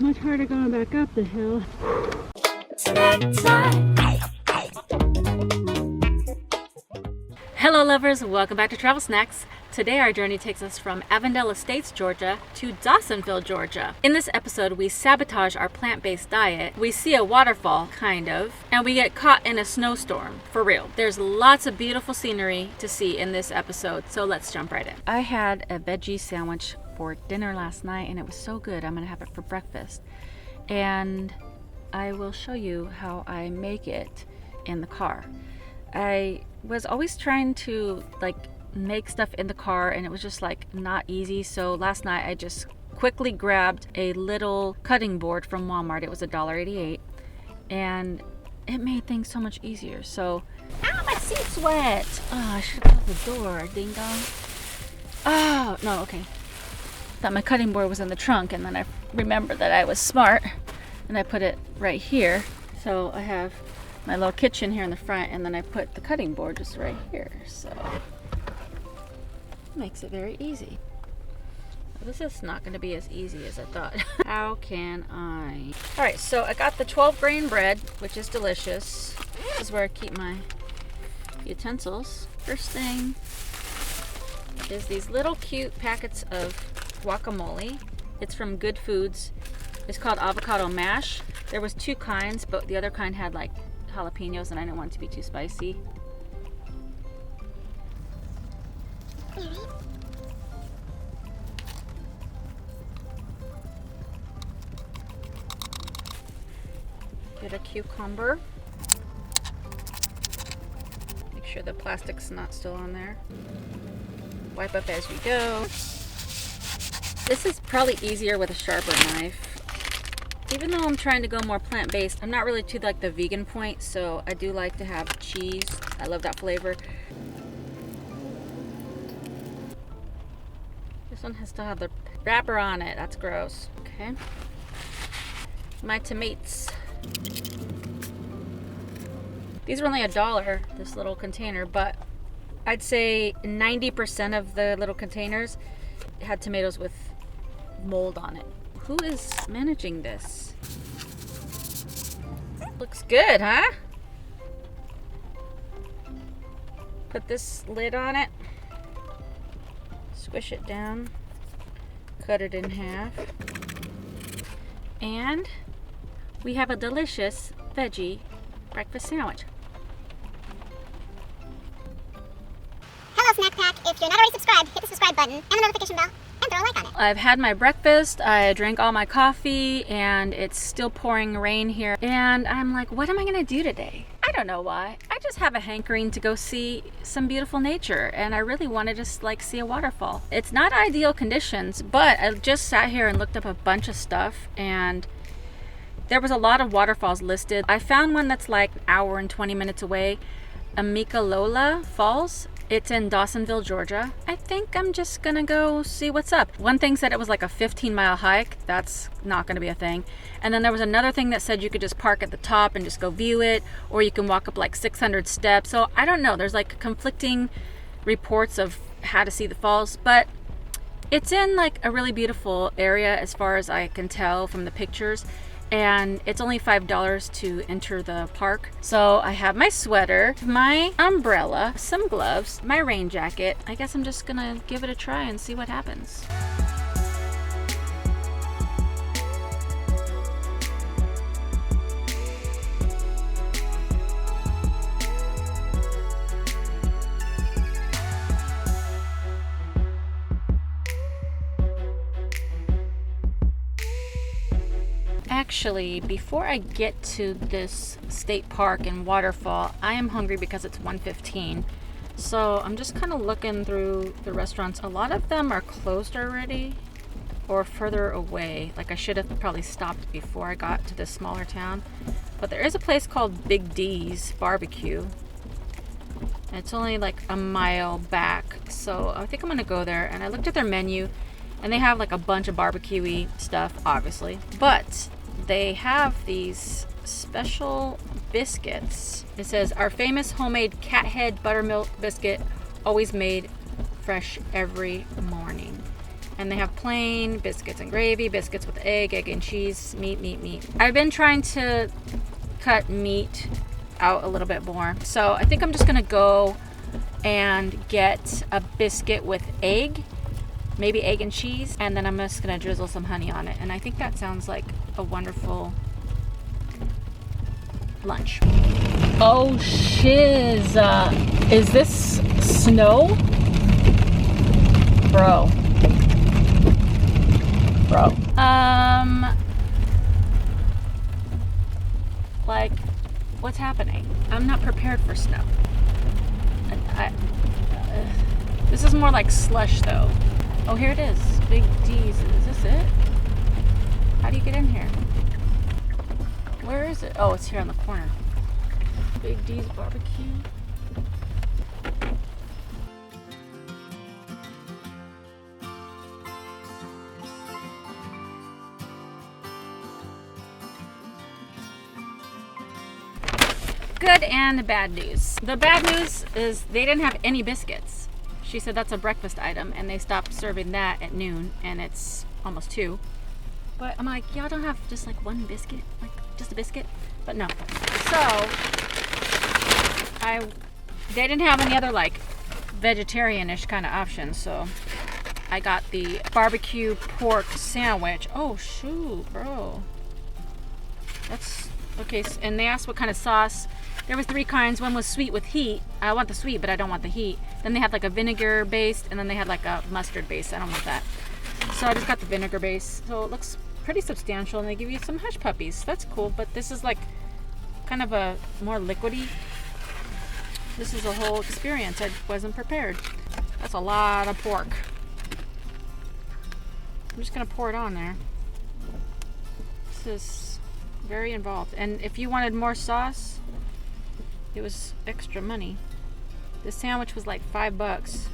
much harder going back up the hill. Hello lovers, welcome back to Travel Snacks. Today our journey takes us from Avondale Estates, Georgia to Dawsonville, Georgia. In this episode, we sabotage our plant-based diet, we see a waterfall, kind of, and we get caught in a snowstorm, for real. There's lots of beautiful scenery to see in this episode, so let's jump right in. I had a veggie sandwich for dinner last night and it was so good. I'm gonna have it for breakfast. And I will show you how I make it in the car. I was always trying to make stuff in the car and it was just not easy. So last night I just quickly grabbed a little cutting board from Walmart. It was $1.88 and it made things so much easier. So, ow, my seat's wet. Oh, I should have closed the door, ding dong. Oh, no, okay. Thought my cutting board was in the trunk and then I remembered that I was smart and I put it right here. So I have my little kitchen here in the front and then I put the cutting board just right here. So makes it very easy. This is not going to be as easy as I thought. How can I? Alright, so I got the 12 grain bread, which is delicious. This is where I keep my utensils. First thing is these little cute packets of guacamole. It's from Good Foods. It's called avocado mash. There was two kinds, but the other kind had jalapenos and I didn't want it to be too spicy. Get a cucumber. Make sure the plastic's not still on there. Wipe up as you go. This is probably easier with a sharper knife. Even though I'm trying to go more plant-based, I'm not really to the vegan point, so I do like to have cheese. I love that flavor. This one has to have the wrapper on it. That's gross. Okay. My tomatoes. These are only $1, this little container, but I'd say 90% of the little containers had tomatoes with mold on it. Who is managing this? Looks good, huh? Put this lid on it. Squish it down. Cut it in half. And we have a delicious veggie breakfast sandwich. Hello Snack Pack. If you're not already subscribed, hit the subscribe button and the notification bell. Throw a like on it. I've had my breakfast, I drank all my coffee, and it's still pouring rain here. And I'm like, what am I gonna do today? I don't know why. I just have a hankering to go see some beautiful nature, and I really wanted to see a waterfall. It's not ideal conditions, but I just sat here and looked up a bunch of stuff, and there was a lot of waterfalls listed. I found one that's an hour and 20 minutes away, AMICALOLA Falls. It's in Dawsonville, Georgia. I think I'm just gonna go see what's up. One thing said it was a 15-mile hike. That's not gonna be a thing. And then there was another thing that said you could just park at the top and just go view it, or you can walk up 600 steps. So I don't know. There's conflicting reports of how to see the falls, but it's in a really beautiful area as far as I can tell from the pictures. And it's only $5 to enter the park. So I have my sweater, my umbrella, some gloves, my rain jacket. I guess I'm just gonna give it a try and see what happens. Actually, before I get to this state park and waterfall, I am hungry because it's 1:15. So I'm just kind of looking through the restaurants. A lot of them are closed already or further away. I should have probably stopped before I got to this smaller town. But there is a place called Big D's Barbecue. It's only a mile back. So I think I'm gonna go there. And I looked at their menu and they have a bunch of barbecue-y stuff, obviously. But they have these special biscuits. It says, our famous homemade cat head buttermilk biscuit, always made fresh every morning. And they have plain biscuits and gravy, biscuits with egg and cheese, meat. I've been trying to cut meat out a little bit more. So I think I'm just gonna go and get a biscuit with egg, maybe egg and cheese, and then I'm just gonna drizzle some honey on it. And I think that sounds like a wonderful lunch. Oh shiz, is this snow? Bro. Like, what's happening? I'm not prepared for snow. This is more like slush though. Oh, here it is. Big D's. Is this it? How do you get in here? Where is it? Oh, it's here on the corner. Big D's barbecue. Good and bad news. The bad news is they didn't have any biscuits. She said that's a breakfast item and they stopped serving that at noon and it's almost 2. But I'm like, y'all don't have just like one biscuit? Like just a biscuit? But no. So they didn't have any other like vegetarian-ish kind of options, so I got the barbecue pork sandwich. Oh shoot, bro. That's okay. And they asked what kind of sauce. There was 3 kinds. One was sweet with heat. I want the sweet, but I don't want the heat. Then they had like a vinegar based, and then they had like a mustard base. I don't want that. So I just got the vinegar base. So it looks pretty substantial, and they give you some hush puppies. That's cool, but this is like kind of a more liquidy. This is a whole experience. I wasn't prepared. That's a lot of pork. I'm just gonna pour it on there. This is very involved. And if you wanted more sauce, it was extra money. This sandwich was like $5.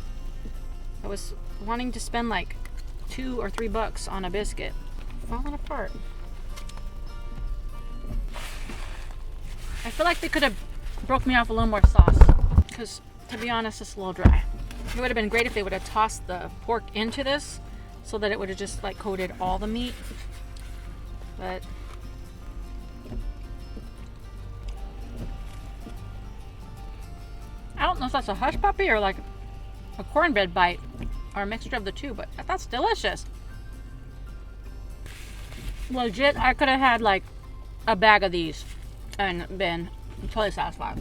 I was wanting to spend like $2 or $3 on a biscuit. Falling apart. I feel like they could have broke me off a little more sauce, because to be honest, it's a little dry. It would have been great if they would have tossed the pork into this so that it would have just like coated all the meat. But I don't know if that's a hush puppy or like a cornbread bite or a mixture of the two, but that's delicious. Legit, I could have had like a bag of these and been totally satisfied.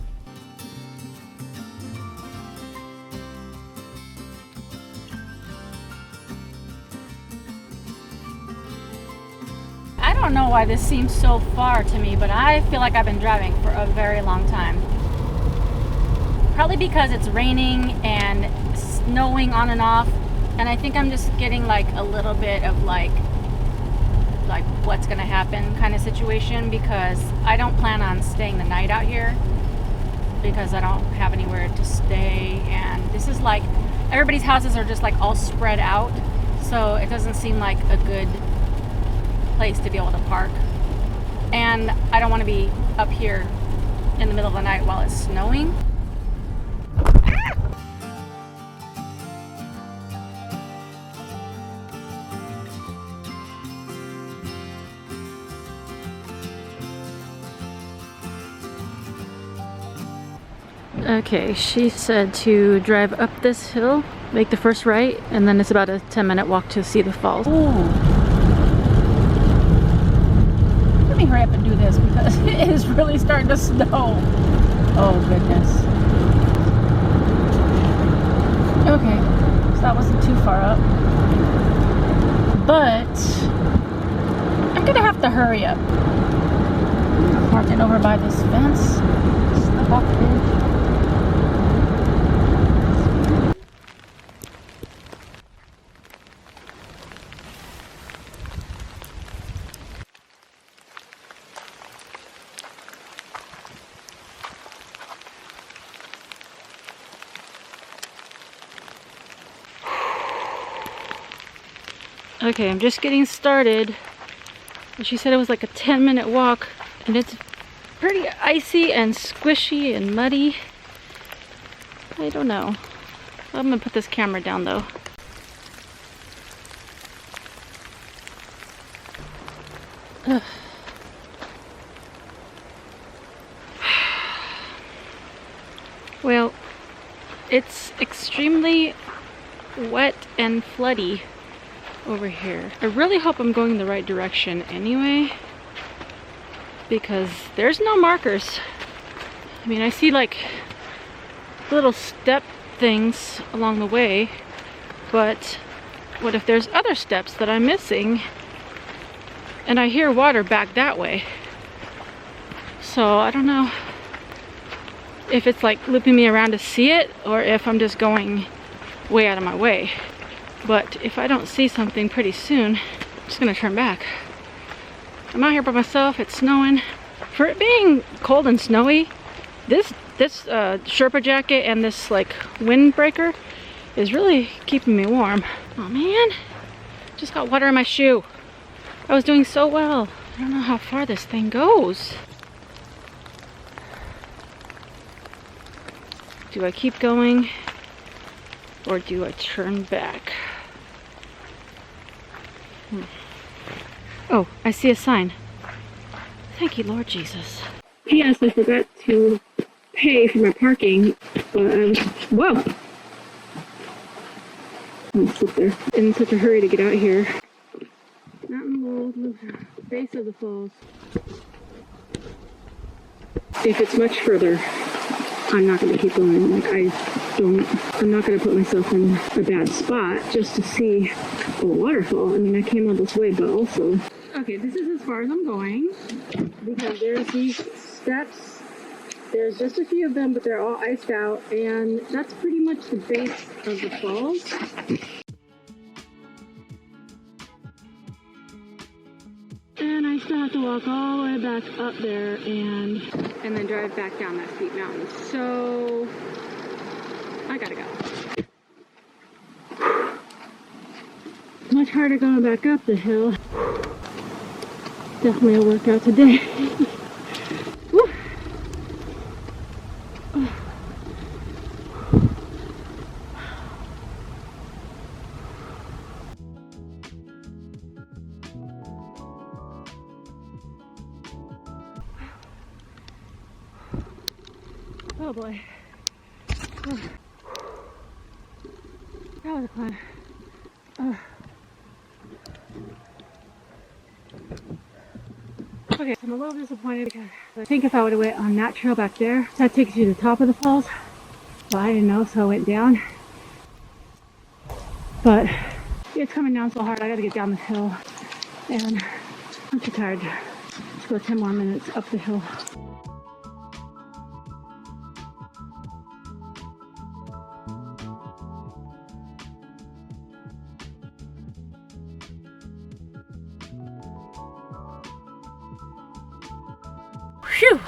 I don't know why this seems so far to me, but I feel like I've been driving for a very long time. Probably because it's raining and snowing on and off, and I think I'm just getting like a little bit of like what's gonna happen kind of situation, because I don't plan on staying the night out here because I don't have anywhere to stay, and this is like everybody's houses are just like all spread out, so it doesn't seem like a good place to be able to park, and I don't want to be up here in the middle of the night while it's snowing. Okay, she said to drive up this hill, make the first right, and then it's about a 10-minute walk to see the falls. Ooh. Let me hurry up and do this because it is really starting to snow. Oh goodness. Okay, so that wasn't too far up. But I'm gonna have to hurry up. Parked it over by this fence. Slip off the edge. Okay, I'm just getting started. And she said it was like a 10-minute walk, and it's pretty icy and squishy and muddy. I don't know. I'm gonna put this camera down though. Ugh. Well, it's extremely wet and floody over here. I really hope I'm going the right direction anyway, because there's no markers. I mean, I see like little step things along the way, but what if there's other steps that I'm missing and I hear water back that way? So I don't know if it's like looping me around to see it or if I'm just going way out of my way. But if I don't see something pretty soon, I'm just gonna turn back. I'm out here by myself, it's snowing. For it being cold and snowy, this Sharpe jacket and this like windbreaker is really keeping me warm. Oh man, just got water in my shoe. I was doing so well. I don't know how far this thing goes. Do I keep going or do I turn back? Oh, I see a sign. Thank you, Lord Jesus. P.S. I forgot to pay for my parking, but I was, whoa! I'm sit there in such a hurry to get out here. Not in the base of the falls. If it's much further, I'm not going to keep going. Like, I'm not going to put myself in a bad spot just to see a waterfall. I mean, I came all this way, but also... Okay, this is as far as I'm going, because there's these steps. There's just a few of them, but they're all iced out, and that's pretty much the base of the falls. And I still have to walk all the way back up there and then drive back down that steep mountain. So I gotta go. Much harder going back up the hill. Definitely a workout today. Woo. Oh boy. Oh. That was a climb. Oh. Okay, so I'm a little disappointed because I think if I would have went on that trail back there, that takes you to the top of the falls. Well, I didn't know, so I went down. But it's coming down so hard, I gotta get down this hill. And I'm too tired to go 10 more minutes up the hill. Phew!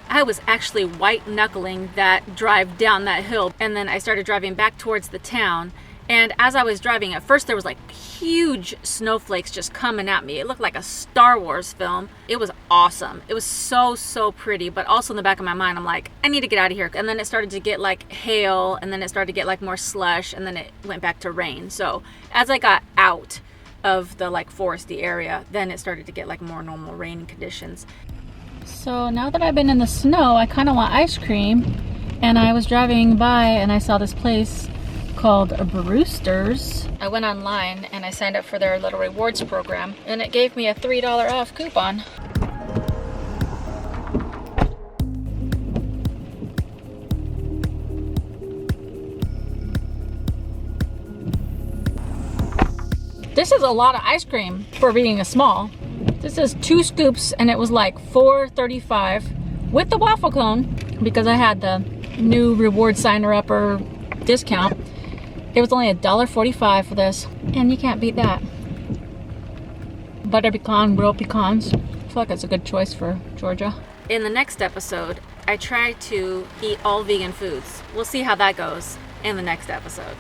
I was actually white knuckling that drive down that hill, and then I started driving back towards the town. And as I was driving, at first there was like huge snowflakes just coming at me. It looked like a Star Wars film. It was awesome. It was so pretty, but also in the back of my mind I'm like, I need to get out of here. And then it started to get like hail, and then it started to get like more slush, and then it went back to rain. So as I got out of the like foresty area, then it started to get like more normal rain conditions. So now that I've been in the snow, I kind of want ice cream, and I was driving by and I saw this place called Brusters. I went online and I signed up for their little rewards program, and it gave me a $3 off coupon. This is a lot of ice cream for being a small. This is 2 scoops and it was like $4.35 with the waffle cone, because I had the new reward signer upper discount. It was only $1.45 for this, and you can't beat that. Butter pecan, real pecans. I feel like it's a good choice for Georgia. In the next episode, I try to eat all vegan foods. We'll see how that goes in the next episode.